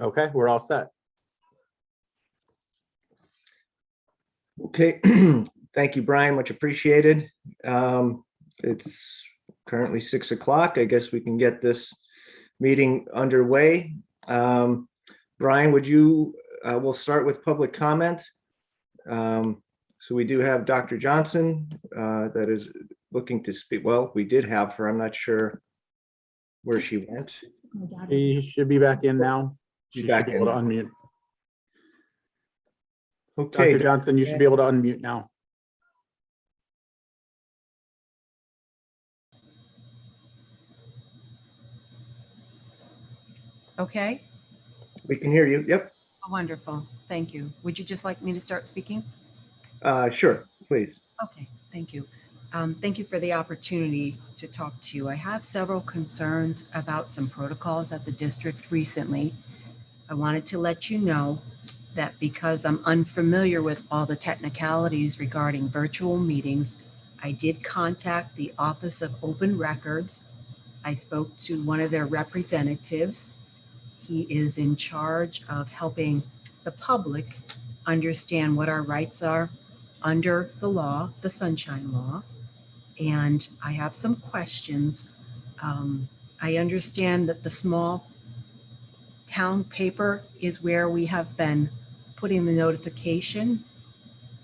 Okay, we're all set. Okay, thank you, Brian, much appreciated. It's currently 6 o'clock. I guess we can get this meeting underway. Brian, we'll start with public comment. So we do have Dr. Johnson that is looking to speak. Well, we did have her. I'm not sure where she went. She should be back in now. She Be should back be able to in. unmute. Okay, Dr. Johnson, you should be able to unmute now. Okay. we can hear you. Yep. Oh, wonderful. Thank you. Would you just like me to start speaking? Sure, please. Okay, thank you. Thank you for the opportunity to talk to you. I have several concerns about some protocols at the district recently. I wanted to let you know that because I'm unfamiliar with all the technicalities regarding virtual meetings, I did contact the Office of Open Records. I spoke to one of their representatives. He is in charge of helping the public understand what our rights are under the law, the Sunshine Law. And I have some questions. I understand that the small town paper is where we have been putting the notification.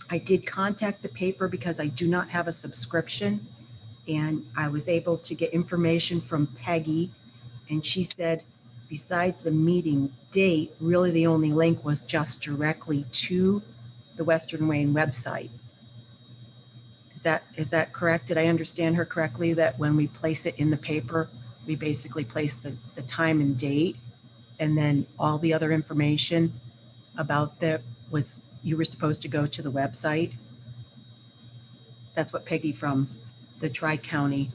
I did contact the paper because I do not have a subscription, and I was able to get information from Peggy, and she said, besides the meeting date, really the only link was just directly to the Western Wayne website. Is that correct? Did I understand her correctly that when we place it in the paper, we basically place the time and date, and then all the other information about you were supposed to go to the website? That's what Peggy from the Tri-County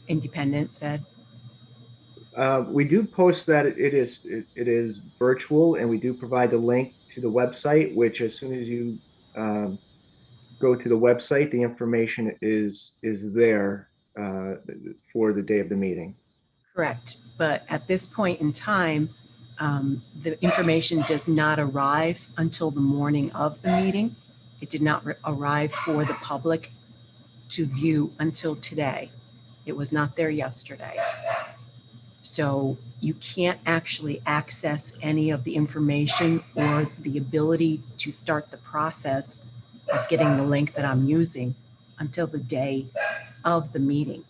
Independent said. We do post that it is virtual, and we do provide the link to the website, which as soon as you go to the website, the information is there for the day of the meeting. Correct. But at this point in time, the information does not arrive until the morning of the meeting. It did not arrive for the public to view until today. It was not there yesterday. So you can't actually access any of the information or the ability to start the process of getting the link that I'm using until the day of the meeting.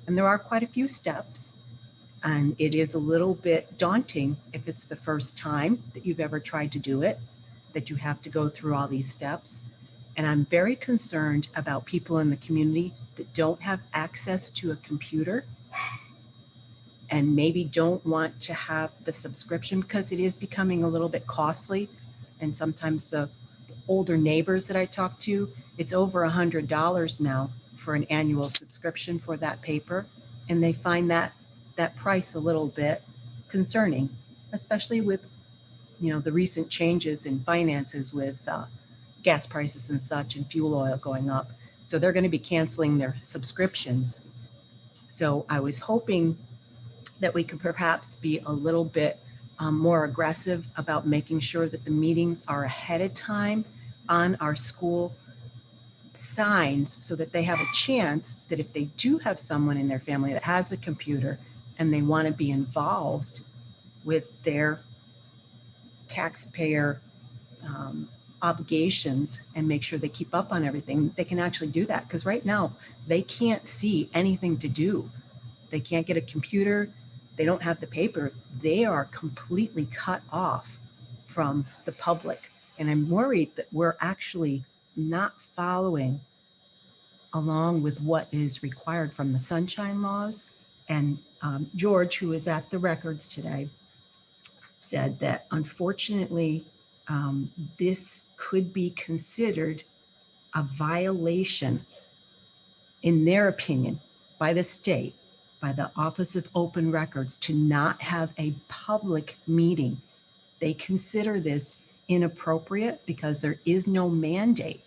And there are quite a few steps, and it is a little bit daunting if it's the first time that you've ever tried to do it, that you have to go through all these steps. And I'm very concerned about people in the community that don't have access to a computer and maybe don't want to have the subscription because it is becoming a little bit costly. And sometimes the older neighbors that I talk to, it's over $100 now for an annual subscription for that paper. And they find that price a little bit concerning, especially with, the recent changes in finances with gas prices and such and fuel oil going up. So they're going to be canceling their subscriptions. So I was hoping that we could perhaps be a little bit more aggressive about making sure that the meetings are ahead of time on our school signs so that they have a chance that if they do have someone in their family that has a computer and they want to be involved with their taxpayer obligations and make sure they keep up on everything, they can actually do that. Because right now they can't see anything to do. They can't get a computer. They don't have the paper. They are completely cut off from the public. And I'm worried that we're actually not following along with what is required from the Sunshine Laws. And George, who is at the records today, said that unfortunately, this could be considered a violation, in their opinion, by the state, by the Office of Open Records, to not have a public meeting. They consider this inappropriate because there is no mandate.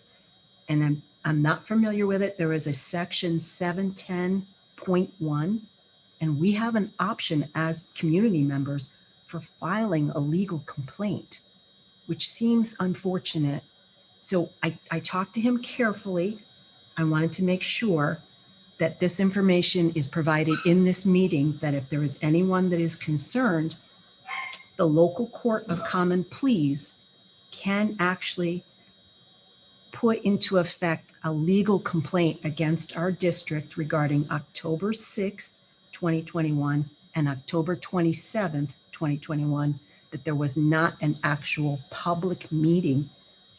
And I'm not familiar with it. There is a section 710.1, and we have an option as community members for filing a legal complaint, which seems unfortunate. So I talked to him carefully. I wanted to make sure that this information is provided in this meeting, that if there is anyone that is concerned, the local court of common pleas can actually put into effect a legal complaint against our district regarding October 6th, 2021 and October 27th, 2021, that there was not an actual public meeting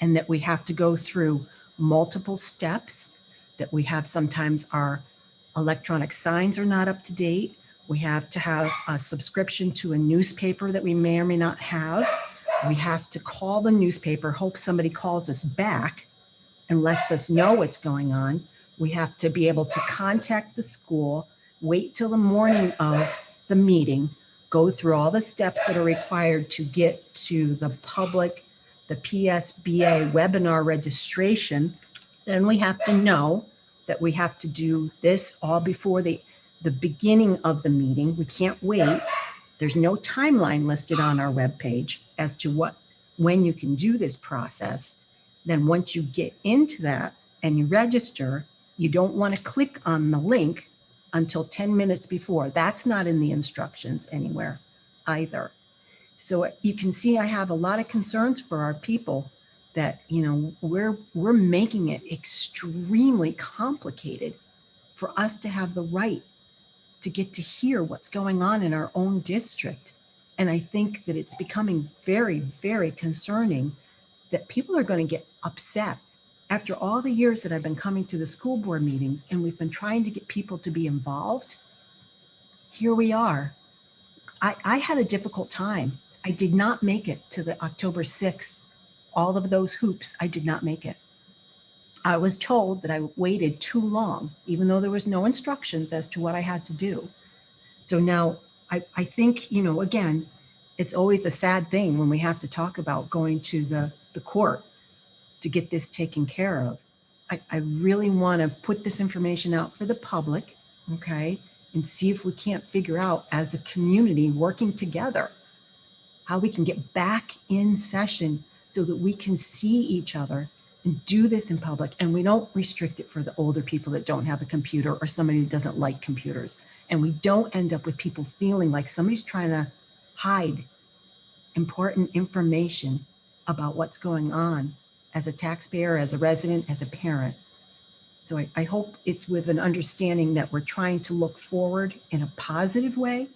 and that we have to go through multiple steps, that we have sometimes our electronic signs are not up to date. We have to have a subscription to a newspaper that we may or may not have. We have to call the newspaper, hope somebody calls us back and lets us know what's going on. We have to be able to contact the school, wait till the morning of the meeting, go through all the steps that are required to get to the public, the PSBA webinar registration. Then we have to know that we have to do this all before the beginning of the meeting. We can't wait. There's no timeline listed on our webpage as to when you can do this process. Then once you get into that and you register, you don't want to click on the link until 10 minutes before. That's not in the instructions anywhere either. So you can see I have a lot of concerns for our people that, we're making it extremely complicated for us to have the right to get to hear what's going on in our own district. And I think that it's becoming very, very concerning that people are going to get upset after all the years that I've been coming to the school board meetings and we've been trying to get people to be involved. Here we are. I had a difficult time. I did not make it to the October 6th. All of those hoops, I did not make it. I was told that I waited too long, even though there was no instructions as to what I had to do. So now I think, again, it's always a sad thing when we have to talk about going to the court to get this taken care of. I really want to put this information out for the public, okay, and see if we can't figure out as a community working together how we can get back in session so that we can see each other and do this in public. And we don't restrict it for the older people that don't have a computer or somebody who doesn't like computers. And we don't end up with people feeling like somebody's trying to hide important information about what's going on as a taxpayer, as a resident, as a parent. So I hope it's with an understanding that we're trying to look forward in a positive way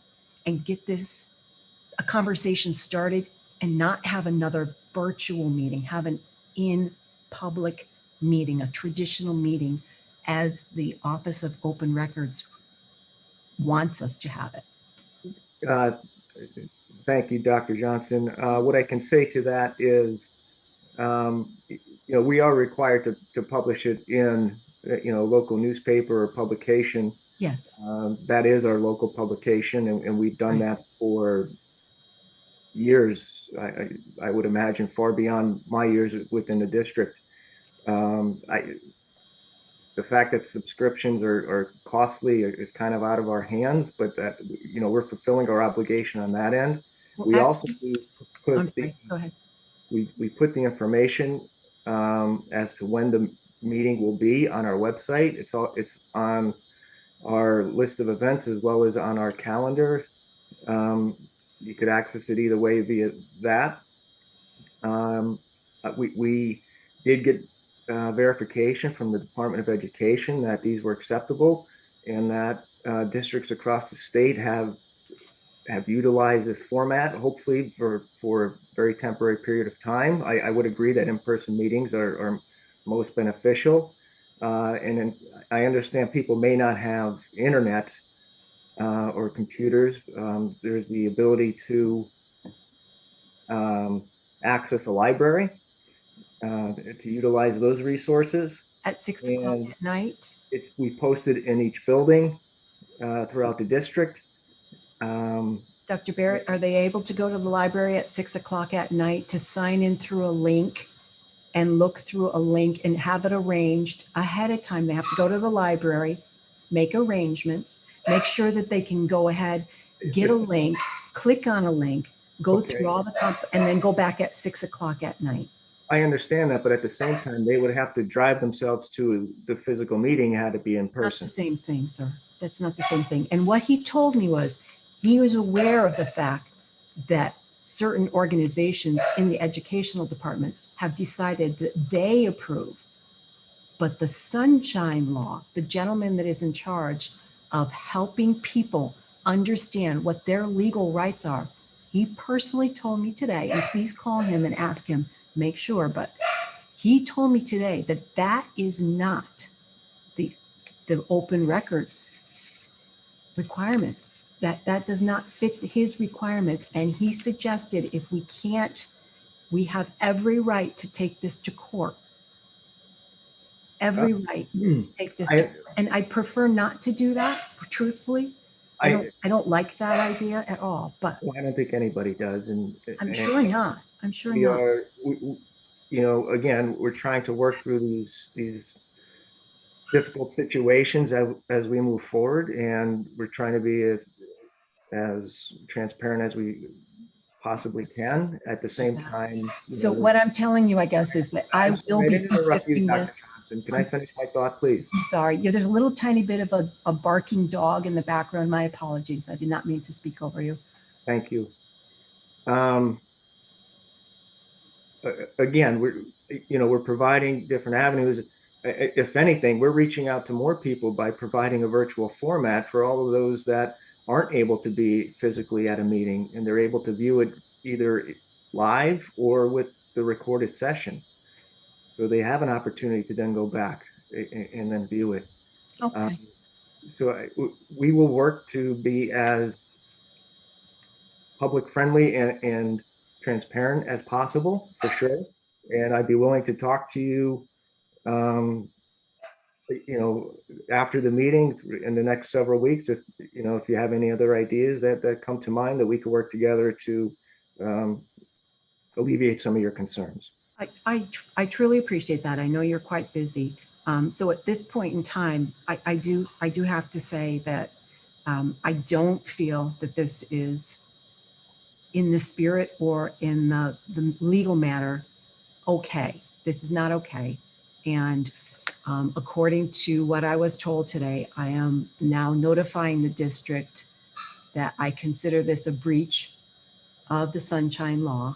and get a conversation started and not have another virtual meeting, have an in-public meeting, a traditional meeting as the Office of Open Records wants us to have it. Thank you, Dr. Johnson. What I can say to that is, we are required to publish it in, local newspaper or publication. Yes. That is our local publication, and we've done Right. that for years. I would imagine far beyond my years within the district. The fact that subscriptions are costly is kind of out of our hands, but that, we're fulfilling our obligation on that end. Well, We also Go ahead. we put the information as to when the meeting will be on our website. It's on our list of events as well as on our calendar. You could access it either way via that. We did get verification from the Department of Education that these were acceptable, and that districts across the state have utilized this format, hopefully for a very temporary period of time. I would agree that in-person meetings are most beneficial. And I understand people may not have internet or computers. There's the ability to access a library, to utilize those resources. At 6 o'clock at night? We posted in each building throughout the district. Dr. Barrett, are they able to go to the library at 6 o'clock at night to sign in through a link and look through a link and have it arranged ahead of time? They have to go to the library, make arrangements, make sure that they can go ahead, get a link, click on a link, go Okay. through all the and then go back at 6 o'clock at night. I understand that, but at the same time, they would have to drive themselves to the physical meeting, had to be in Not the person. same thing, sir. That's not the same thing. And what he told me was he was aware of the fact that certain organizations in the educational departments have decided that they approve. But the Sunshine Law, the gentleman that is in charge of helping people understand what their legal rights are, he personally told me today, and please call him and ask him, make sure, but he told me today that that is not the open records requirements. That does not fit his requirements. And he suggested if we can't, we have every right to take this to court. Every right to take this to court. And I prefer not to do that, truthfully. I don't like that idea at all, but I don't think anybody does. I'm sure not. I'm sure we not. are, you know, again, we're trying to work through these difficult situations as we move forward, and we're trying to be as transparent as we possibly can. At the same time, So what I'm telling you, I guess, is that I will be didn't interrupt you, considering this. Dr. Johnson. Can I finish my thought, please? I'm sorry. Yeah, there's a little tiny bit of a barking dog in the background. My apologies. I did not mean to speak over you. Thank you. Again, we're providing different avenues. If anything, we're reaching out to more people by providing a virtual format for all of those that aren't able to be physically at a meeting, and they're able to view it either live or with the recorded session. So they have an opportunity to then go back and then view it. Okay. So we will work to be as public friendly and transparent as possible, for sure. And I'd be willing to talk to you, after the meeting in the next several weeks, if you have any other ideas that come to mind that we could work together to alleviate some of your concerns. I truly appreciate that. I know you're quite busy. So at this point in time, I do have to say that I don't feel that this is in the spirit or in the legal matter okay. This is not okay. And according to what I was told today, I am now notifying the district that I consider this a breach of the Sunshine Law.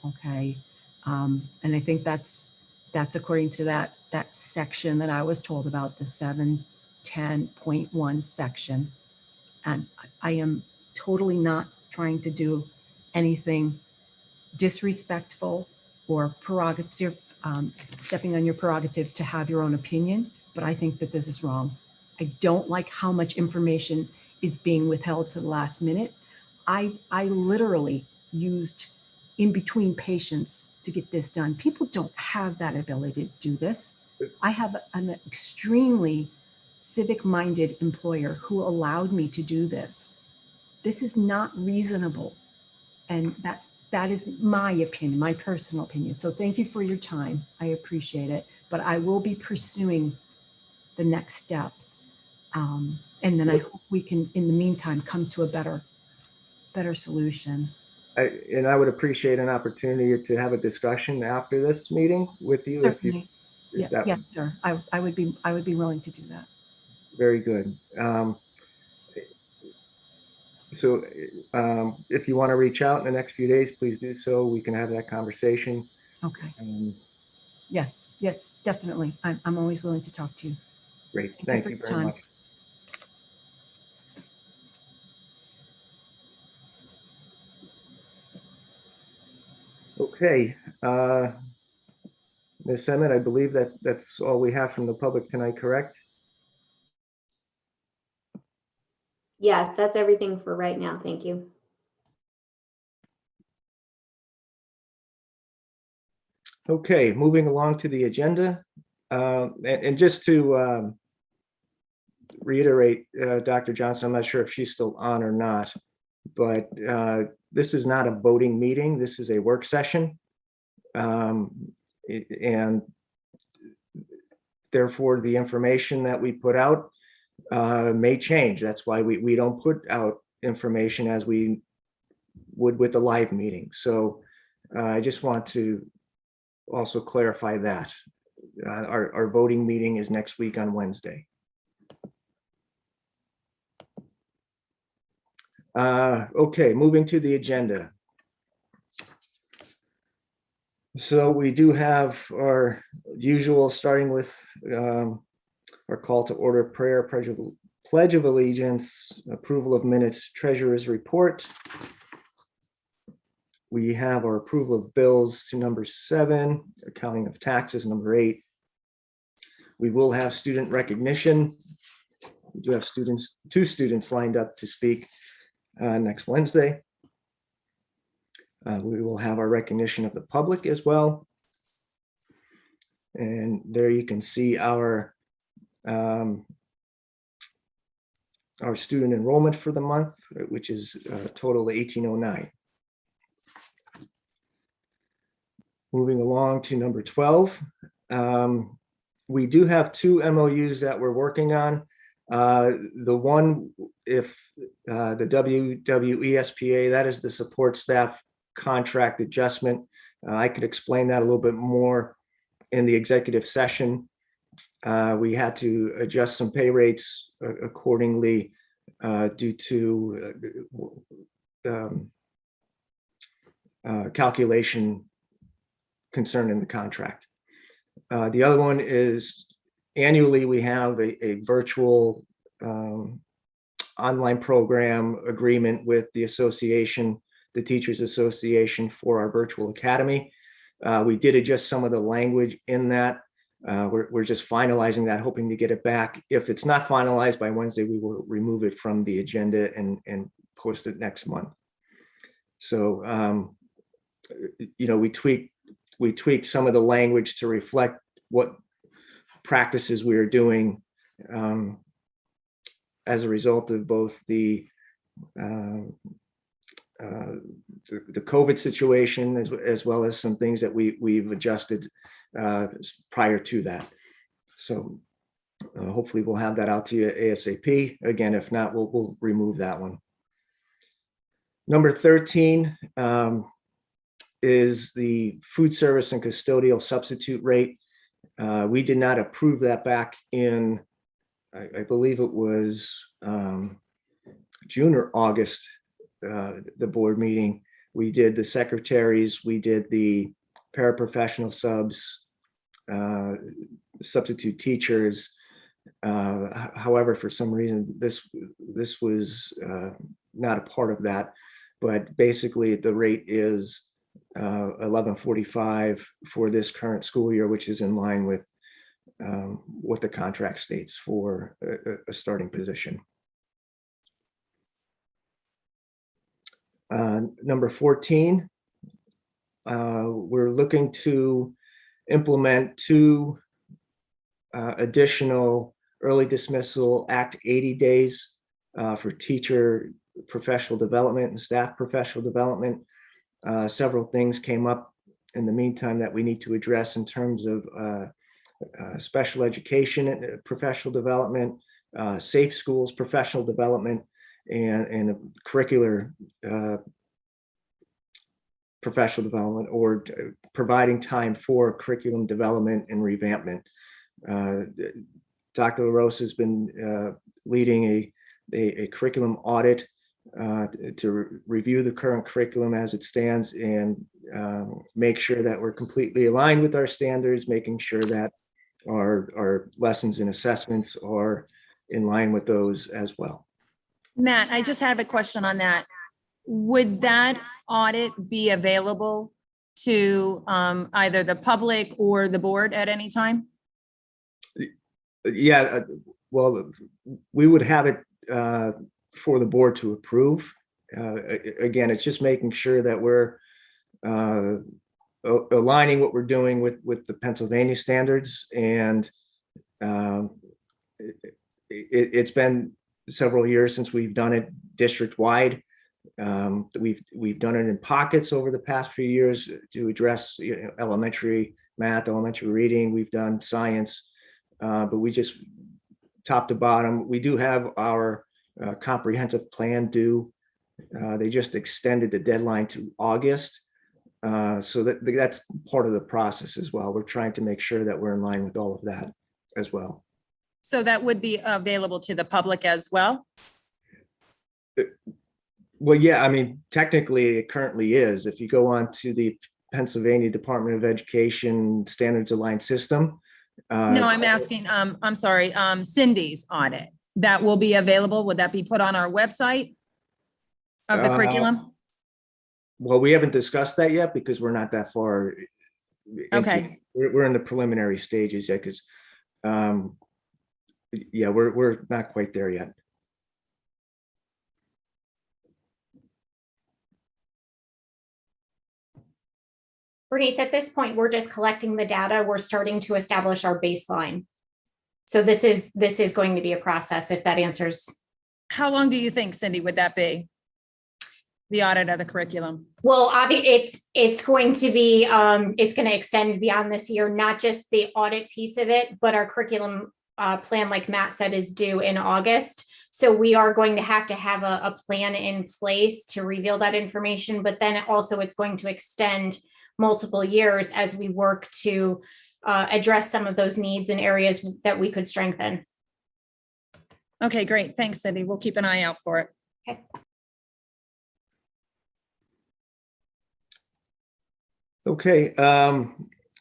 Okay. And I think that's according to that section that I was told about, the 710.1 section. And I am totally not trying to do anything disrespectful or prerogative, stepping on your prerogative to have your own opinion, but I think that this is wrong. I don't like how much information is being withheld to the last minute. I literally used in between patients to get this done. People don't have that ability to do this. I have an extremely civic-minded employer who allowed me to do this. This is not reasonable. And that is my opinion, my personal opinion. So thank you for your time. I appreciate it. But I will be pursuing the next steps. And then I hope we can, in the meantime, come to a better solution. I would appreciate an opportunity to have a discussion after this meeting with you. Certainly. Yes, sir. I would be willing to do that. Very good. So if you want to reach out in the next few days, please do so. We can have that conversation. Okay. Yes, definitely. I'm always willing to talk to you. Great. Thank you very much. Okay. Ms. Emmett, I believe that's all we have from the public tonight, correct? Yes, that's everything for right now. Thank you. Okay, moving along to the agenda. And just to reiterate, Dr. Johnson, I'm not sure if she's still on or not, but this is not a voting meeting. This is a work session. And therefore, the information that we put out may change. That's why we don't put out information as we would with a live meeting. So I just want to also clarify that. Our voting meeting is next week on Wednesday. Okay, moving to the agenda. So we do have our usual, starting with our call to order, prayer, pledge of allegiance, approval of minutes, treasurer's report. We have our approval of bills to number 7, accounting of taxes, number 8. We will have student recognition. We do have 2 students lined up to speak next Wednesday. We will have our recognition of the public as well. And there you can see our student enrollment for the month, which is a total of 1809. Moving along to number 12. We do have 2 MOUs that we're working on. The one, if the WWESPA, that is the support staff contract adjustment. I could explain that a little bit more in the executive session. We had to adjust some pay rates accordingly due to calculation concern in the contract. The other one is annually we have a virtual online program agreement with the association, the Teachers Association, for our virtual academy. We did adjust some of the language in that. We're just finalizing that, hoping to get it back. If it's not finalized by Wednesday, we will remove it from the agenda and post it next month. So, we tweaked some of the language to reflect what practices we are doing as a result of both the COVID situation, as well as some things that we've adjusted prior to that. So hopefully we'll have that out to you ASAP. Again, if not, we'll remove that one. Number 13 is the food service and custodial substitute rate. We did not approve that back in, I believe it was June or August, the board meeting. We did the secretaries, we did the paraprofessional subs, substitute teachers. However, for some reason, this was not a part of that, but basically the rate is $11.45 for this current school year, which is in line with what the contract states for a starting position. Number 14, we're looking to implement 2 additional early dismissal Act 80 days for teacher professional development and staff professional development. Several things came up in the meantime that we need to address in terms of special education and professional development, safe schools professional development, and curricular professional development, or providing time for curriculum development and revampment. Dr. LaRose has been leading a curriculum audit to review the current curriculum as it stands and make sure that we're completely aligned with our standards, making sure that our lessons and assessments are in line with those as well. Matt, I just have a question on that. Would that audit be available to either the public or the board at any time? Yeah, well, we would have it for the board to approve. Again, it's just making sure that we're aligning what we're doing with the Pennsylvania standards. And it's been several years since we've done it district-wide. We've done it in pockets over the past few years to address elementary math, elementary reading. We've done science, but we just top to bottom. We do have our comprehensive plan due They just extended the deadline to August. So that's part of the process as well. We're trying to make sure that we're in line with all of that as well. So that would be available to the public as well? Well, yeah, I mean, technically it currently is. If you go on to the Pennsylvania Department of Education Standards Aligned System. No, I'm asking, I'm sorry, Cindy's audit. That will be available. Would that be put on our website of the curriculum? Well, we haven't discussed that yet because we're not that far. Okay. We're in the preliminary stages yet because, yeah, we're not quite there yet. Bernice, at this point, we're just collecting the data. We're starting to establish our baseline. So this is going to be a process, if that answers. How long do you think, Cindy, would that be? The audit of the curriculum? Well, it's going to be, it's going to extend beyond this year, not just the audit piece of it, but our curriculum plan, like Matt said, is due in August. So we are going to have a plan in place to reveal that information, but then also it's going to extend multiple years as we work to address some of those needs and areas that we could strengthen. Okay, great. Thanks, Cindy. We'll keep an eye out for it. Okay. Okay,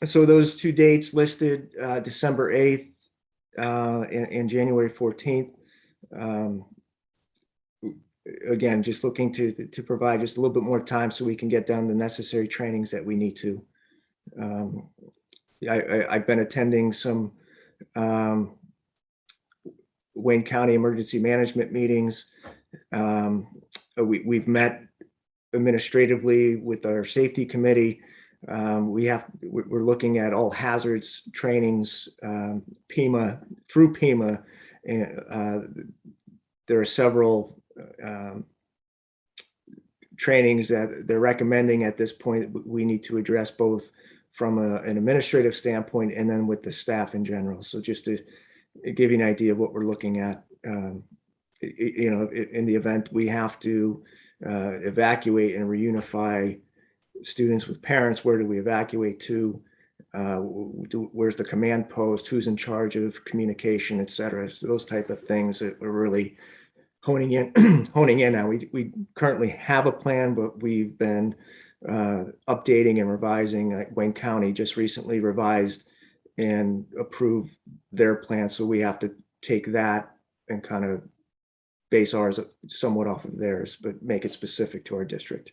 so those two dates listed, December 8th and January 14th. Again, just looking to provide just a little bit more time so we can get down the necessary trainings that we need to. I've been attending some Wayne County emergency management meetings. We've met administratively with our safety committee. We're looking at all hazards trainings, PEMA, through PEMA, and there are several trainings that they're recommending at this point. We need to address both from an administrative standpoint and then with the staff in general. So just to give you an idea of what we're looking at, you know, in the event we have to evacuate and reunify students with parents, where do we evacuate to? Where's the command post? Who's in charge of communication, et cetera? So those type of things that we're really honing in now. We currently have a plan, but we've been updating and revising. Wayne County just recently revised and approved their plan. So we have to take that and kind of base ours somewhat off of theirs, but make it specific to our district.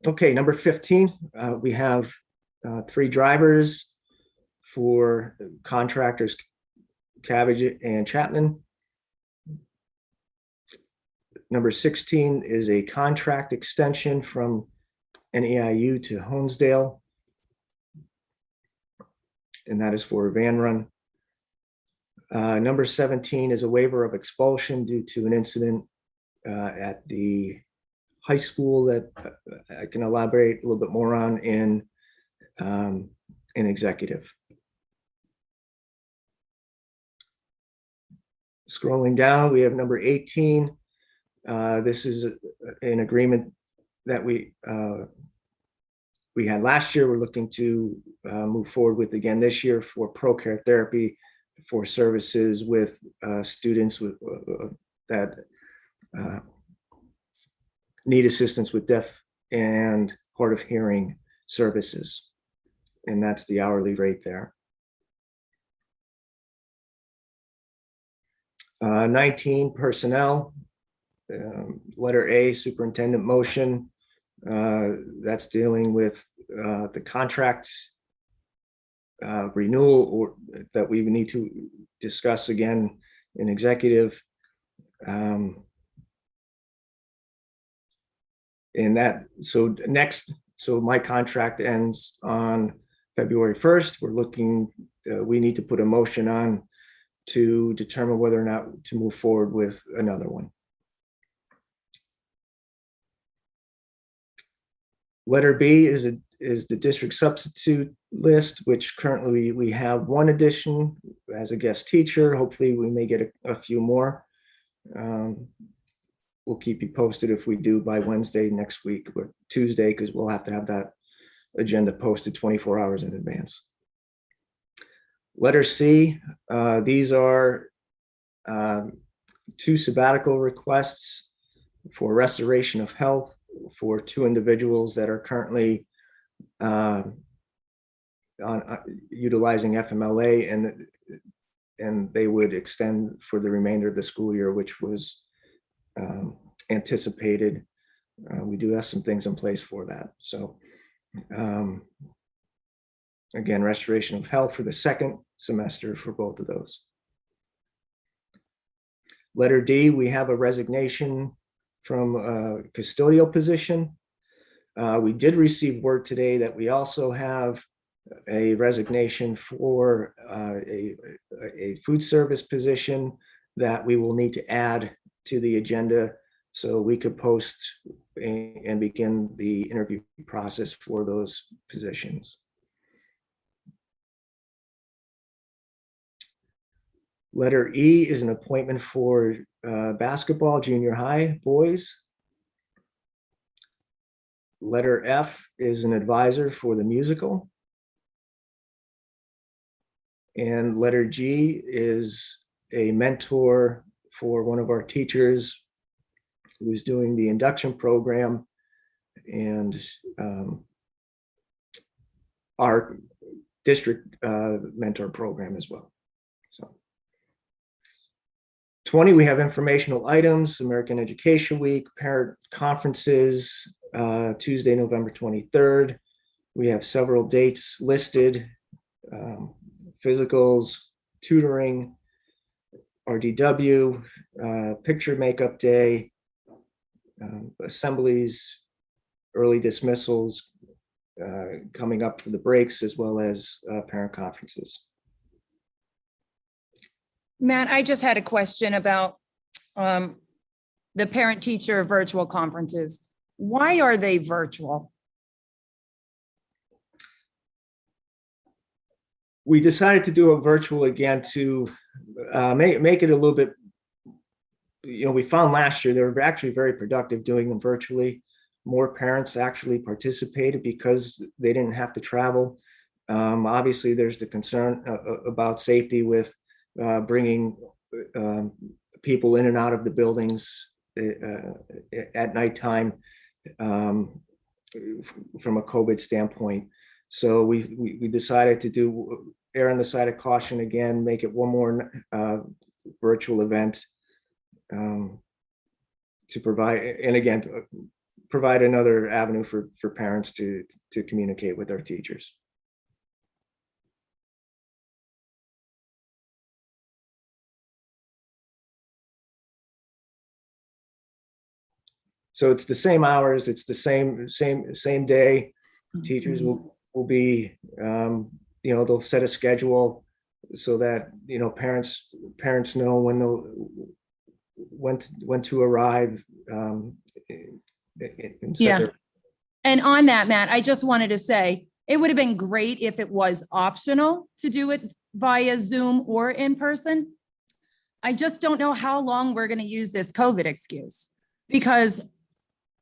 Okay, number 15, we have 3 drivers for contractors, Cabbage and Chapman. Number 16 is a contract extension from NEIU to Honesdale, and that is for a van run. Number 17 is a waiver of expulsion due to an incident at the high school that I can elaborate a little bit more on in executive. Scrolling down, we have number 18. This is an agreement that we had last year. We're looking to move forward with again this year for ProCare therapy for services with students with that need assistance with deaf and hard of hearing services. And that's the hourly rate there. 19, personnel. Letter A, superintendent motion. That's dealing with the contracts renewal or that we need to discuss again in executive. And that, so next, so my contract ends on February 1st. We're looking, we need to put a motion on to determine whether or not to move forward with another one. Letter B is the district substitute list, which currently we have one addition as a guest teacher. Hopefully we may get a few more. We'll keep you posted if we do by Wednesday next week or Tuesday, because we'll have to have that agenda posted 24 hours in advance. Letter C, these are 2 sabbatical requests for restoration of health for 2 individuals that are currently utilizing FMLA, and they would extend for the remainder of the school year, which was anticipated. We do have some things in place for that. So again, restoration of health for the 2nd semester for both of those. Letter D, we have a resignation from a custodial position. We did receive word today that we also have a resignation for a food service position that we will need to add to the agenda so we could post and begin the interview process for those positions. Letter E is an appointment for basketball, junior high boys. Letter F is an advisor for the musical. And letter G is a mentor for one of our teachers who's doing the induction program and our district mentor program as well. So 20, we have informational items, American Education Week, parent conferences, Tuesday, November 23rd. We have several dates listed, physicals, tutoring, RDW, picture makeup day, assemblies, early dismissals coming up for the breaks, as well as parent conferences. Matt, I just had a question about the parent-teacher virtual conferences. Why are they virtual? We decided to do a virtual again to make it a little bit, we found last year they were actually very productive doing them virtually. More parents actually participated because they didn't have to travel. Obviously, there's the concern about safety with bringing people in and out of the buildings at nighttime from a COVID standpoint. So we decided to err on the side of caution again, make it one more virtual event to provide, and again, to provide another avenue for parents to communicate with our teachers. So it's the same hours, it's the same day. Teachers will be, they'll set a schedule so that, parents know when to arrive. Yeah. And on that, Matt, I just wanted to say, it would have been great if it was optional to do it via Zoom or in person. I just don't know how long we're going to use this COVID excuse, because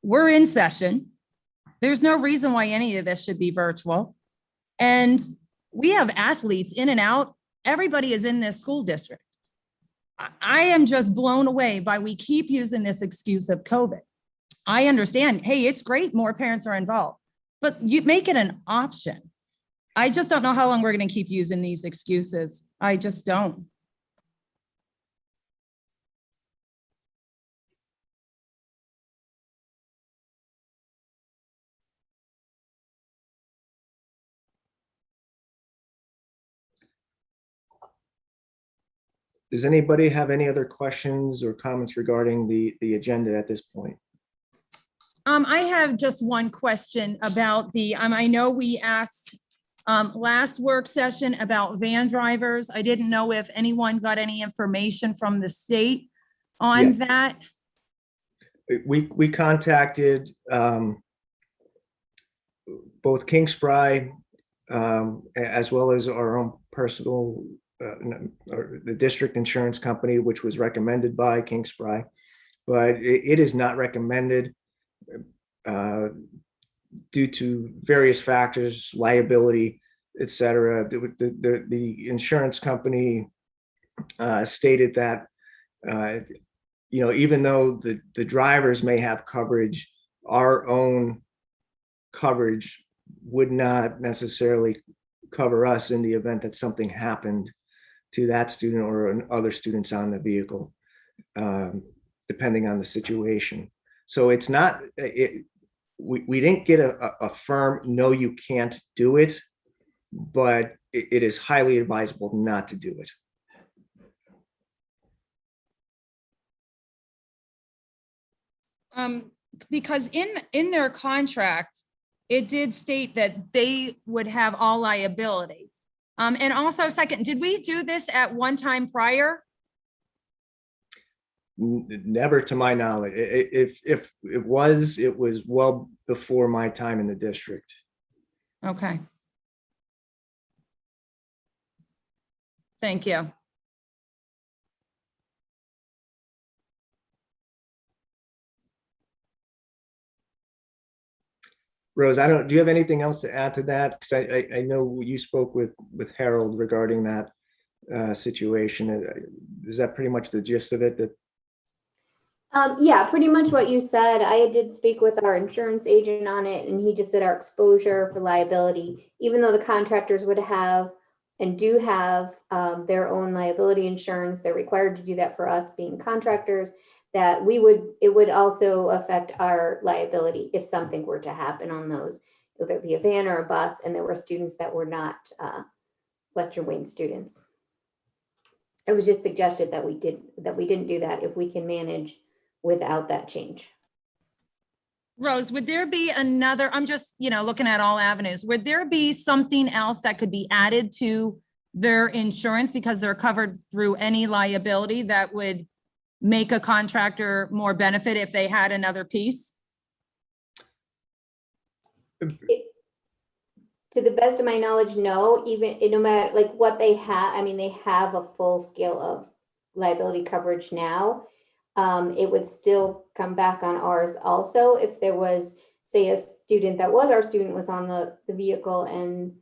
we're in session. There's no reason why any of this should be virtual. And we have athletes in and out. Everybody is in this school district. I am just blown away by we keep using this excuse of COVID. I understand, hey, it's great, more parents are involved, but you make it an option. I just don't know how long we're going to keep using these excuses. I just don't. Does anybody have any other questions or comments regarding the agenda at this point? I have just one question about I know we asked last work session about van drivers. I didn't know if anyone got any information from the state on that. We contacted both King Spry as well as our own personal, or the district insurance company, which was recommended by King Spry, but it is not recommended due to various factors, liability, et cetera. The insurance company stated that, even though the drivers may have coverage, our own coverage would not necessarily cover us in the event that something happened to that student or other students on the vehicle, depending on the situation. So it's not, we didn't get a firm, no, you can't do it, but it is highly advisable not to do it. Because in their contract, it did state that they would have all liability. And also, second, did we do this at one time prior? Never to my knowledge. If it was well before my time in the district. Okay. Thank you. Rose, do you have anything else to add to that? Because I know you spoke with Harold regarding that situation. Is that pretty much the gist of it? Yeah, pretty much what you said. I did speak with our insurance agent on it, and he just said our exposure for liability, even though the contractors would have and do have their own liability insurance, they're required to do that for us being contractors, that it would also affect our liability if something were to happen on those, whether it be a van or a bus, and there were students that were not Western Wayne students. It was just suggested that we didn't do that if we can manage without that change. Rose, would there be another, I'm just, looking at all avenues, would there be something else that could be added to their insurance because they're covered through any liability that would make a contractor more benefit if they had another piece? To the best of my knowledge, no, even no matter like what they have, I mean, they have a full scale of liability coverage now. It would still come back on ours also if there was, say, a student that was our student was on the vehicle and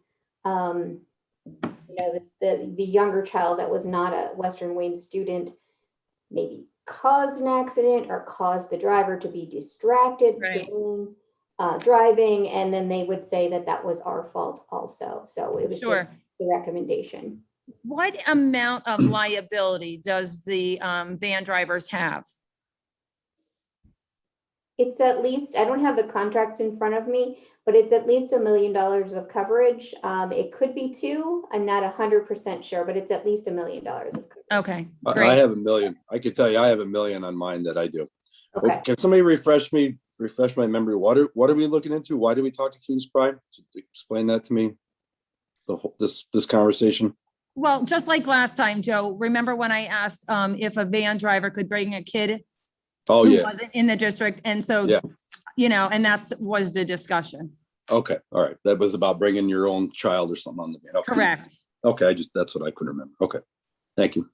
the younger child that was not a Western Wayne student maybe caused an accident or caused the driver to be distracted during driving, and then they would say that was our fault also. So it was just the recommendation. What amount of liability does the van drivers have? It's at least, I don't have the contracts in front of me, but it's at least $1 million of coverage. It could be 2. I'm not 100% sure, but it's at least $1 million of coverage. Okay, I great. have $1 million. I could tell you I have $1 million on mine that I do. Okay. Can somebody refresh my memory? What are we looking into? Why do we talk to King Spry? Explain that to me. This conversation. Well, just like last time, Joe, remember when I asked if a van driver could bring a kid Oh, who yeah. wasn't in the district? And so, Yeah. and was the discussion. Okay. All right. That was about bringing your own child or something on the van. Okay. Correct. Okay. That's what I couldn't remember. Okay. Thank you.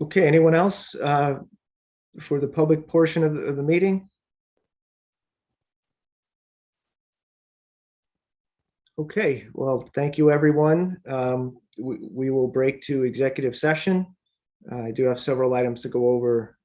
Okay, anyone else for the public portion of the meeting? Okay, well, thank you, everyone. We will break to executive session. I do have several items to go over